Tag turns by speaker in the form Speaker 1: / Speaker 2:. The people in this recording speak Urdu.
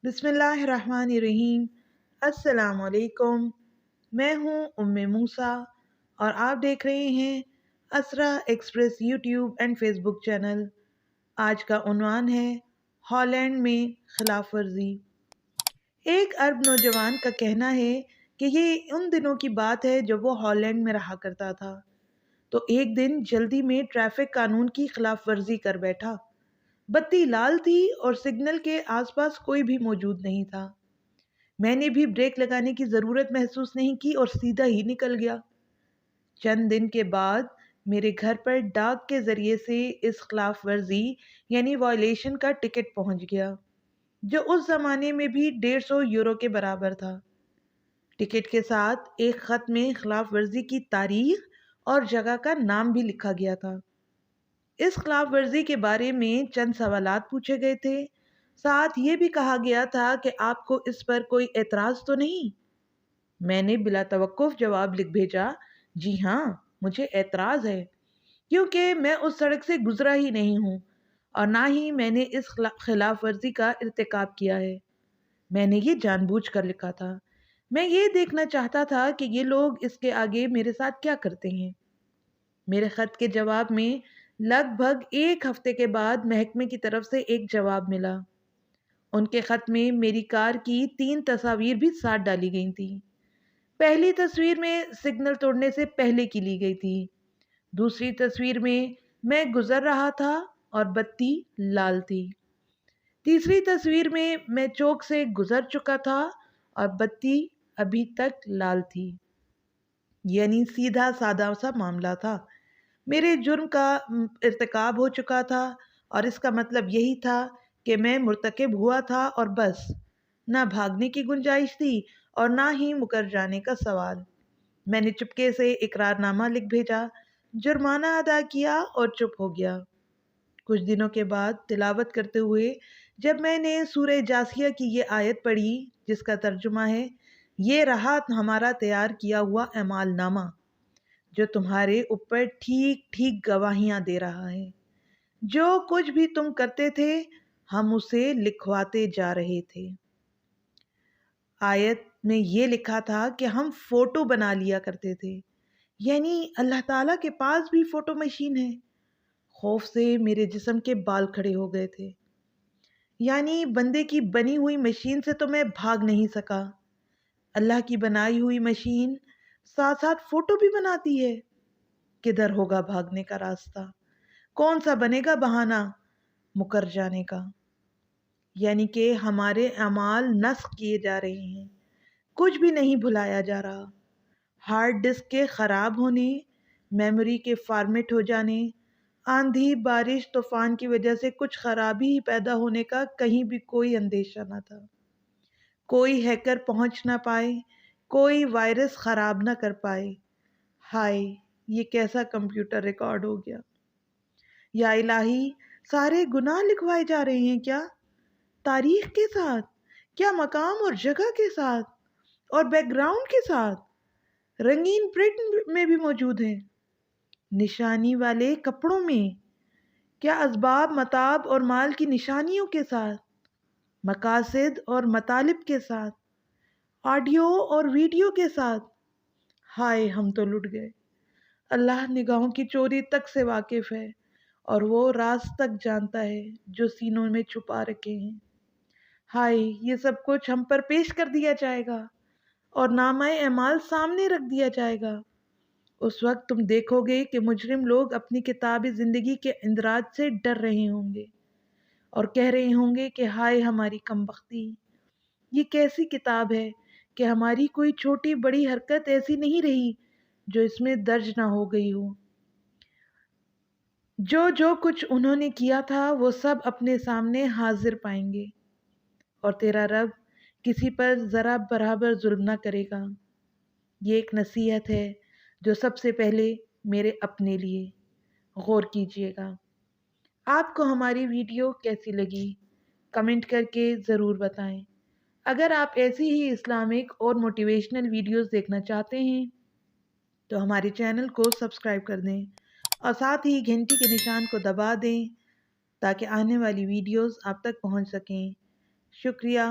Speaker 1: بسم اللہ الرحمن الرحیم۔ السلام علیکم۔ میں ہوں موسیٰ اور آپ دیکھ رہے ہیں Isra express YouTube and Facebook channel. آج کا عنوان ہے ہالینڈ میں خلاف ورزی۔ ایک عرب نوجوان کا کہنا ہے کہ یہ ان دنوں کی بات ہے جب وہ ہالینڈ میں رہا کرتا تھا، تو ایک دن جلدی میں ٹریفک قانون کی خلاف ورزی کر بیٹھا۔ بتی لال تھی اور سگنل کے آس پاس کوئی بھی موجود نہیں تھا۔ میں نے بھی بریک لگانے کی ضرورت محسوس نہیں کی اور سیدھا ہی نکل گیا۔ چند دن کے بعد میرے گھر پر ڈاک کے ذریعے سے اس خلاف ورزی یعنی وائلیشن کا ٹکٹ پہنچ گیا، جو اس زمانے میں بھی 150 یورو کے برابر تھا۔ ٹکٹ کے ساتھ ایک خط میں خلاف ورزی کی تاریخ اور جگہ کا نام بھی لکھا گیا تھا۔ اس خلاف ورزی کے بارے میں چند سوالات پوچھے گئے تھے، ساتھ یہ بھی کہا گیا تھا کہ آپ کو اس پر کوئی اعتراض تو نہیں؟ میں نے بلا توقف جواب لکھ بھیجا، جی ہاں مجھے اعتراض ہے، کیونکہ میں اس سڑک سے گزرا ہی نہیں ہوں اور نہ ہی میں نے اس خلاف ورزی کا ارتکاب کیا ہے۔ میں نے یہ جان بوجھ کر لکھا تھا۔ میں یہ دیکھنا چاہتا تھا کہ یہ لوگ اس کے آگے میرے ساتھ کیا کرتے ہیں۔ میرے خط کے جواب میں لگ بھگ ایک ہفتے کے بعد محکمے کی طرف سے ایک جواب ملا۔ ان کے خط میں میری کار کی 3 تصاویر بھی ساتھ ڈالی گئی تھی۔ پہلی تصویر میں سگنل توڑنے سے پہلے کی لی گئی تھی۔ دوسری تصویر میں گزر رہا تھا اور بتی لال تھی۔ تیسری تصویر میں چوک سے گزر چکا تھا اور بتی ابھی تک لال تھی۔ یعنی سیدھا سادہ سا معاملہ تھا۔ میرے جرم کا ارتکاب ہو چکا تھا اور اس کا مطلب یہی تھا کہ میں مرتکب ہوا تھا اور بس، نہ بھاگنے کی گنجائش تھی اور نہ ہی مکر جانے کا سوال۔ میں نے چپکے سے اقرار نامہ لکھ بھیجا، جرمانہ ادا کیا اور چپ ہو گیا۔ کچھ دنوں کے بعد تلاوت کرتے ہوئے جب میں نے سورہ جاسیہ کی یہ آیت پڑھی جس کا ترجمہ ہے، یہ رہا ہمارا تیار کیا ہوا اعمال نامہ جو تمہارے اوپر ٹھیک ٹھیک گواہیاں دے رہا ہے، جو کچھ بھی تم کرتے تھے ہم اسے لکھواتے جا رہے تھے۔ آیت میں یہ لکھا تھا کہ ہم فوٹو بنا لیا کرتے تھے، یعنی اللہ تعالیٰ کے پاس بھی فوٹو مشین ہے۔ خوف سے میرے جسم کے بال کھڑے ہو گئے تھے۔ یعنی بندے کی بنی ہوئی مشین سے تو میں بھاگ نہیں سکا، اللہ کی بنائی ہوئی مشین ساتھ ساتھ فوٹو بھی بناتی ہے۔ کدھر ہوگا بھاگنے کا راستہ؟ کون سا بنے گا بہانہ مکر جانے کا؟ یعنی کہ ہمارے اعمال نسخ کیے جا رہے ہیں، کچھ بھی نہیں بھلایا جا رہا۔ ہارڈ ڈسک کے خراب ہونے، میموری کے فارمیٹ ہو جانے، آندھی بارش طوفان کی وجہ سے کچھ خرابی ہی پیدا ہونے کا کہیں بھی کوئی اندیشہ نہ تھا۔ کوئی ہیکر پہنچ نہ پائے، کوئی وائرس خراب نہ کر پائے۔ ہائے، یہ کیسا کمپیوٹر ریکارڈ ہو گیا! یا الہی، سارے گناہ لکھوائے جا رہے ہیں کیا؟ تاریخ کے ساتھ؟ کیا مقام اور جگہ کے ساتھ اور بیک گراؤنڈ کے ساتھ؟ رنگین پرنٹ میں بھی موجود ہیں، نشانی والے کپڑوں میں؟ کیا اسباب متاع اور مال کی نشانیوں کے ساتھ، مقاصد اور مطالب کے ساتھ، آڈیو اور ویڈیو کے ساتھ؟ ہائے، ہم تو لٹ گئے۔ اللہ نگاہوں کی چوری تک سے واقف ہے اور وہ راز تک جانتا ہے جو سینوں میں چھپا رکھے ہیں۔ ہائے، یہ سب کچھ ہم پر پیش کر دیا جائے گا اور نامہ اعمال سامنے رکھ دیا جائے گا۔ اس وقت تم دیکھو گے کہ مجرم لوگ اپنی کتاب زندگی کے اندراج سے ڈر رہے ہوں گے اور کہہ رہے ہوں گے کہ ہائے ہماری کمبختی، یہ کیسی کتاب ہے کہ ہماری کوئی چھوٹی بڑی حرکت ایسی نہیں رہی جو اس میں درج نہ ہو گئی ہو۔ جو کچھ انہوں نے کیا تھا وہ سب اپنے سامنے حاضر پائیں گے، اور تیرا رب کسی پر ذرا برابر ظلم نہ کرے گا۔ یہ ایک نصیحت ہے جو سب سے پہلے میرے اپنے لیے۔ غور کیجئے گا۔ آپ کو ہماری ویڈیو کیسی لگی؟ کمنٹ کر کے ضرور بتائیں۔ اگر آپ ایسی ہی اسلامک اور موٹیویشنل ویڈیوز دیکھنا چاہتے ہیں تو ہمارے چینل کو سبسکرائب کر دیں اور ساتھ ہی گھنٹی کے نشان کو دبا دیں تاکہ آنے والی ویڈیوز آپ تک پہنچ سکیں۔ شکریہ۔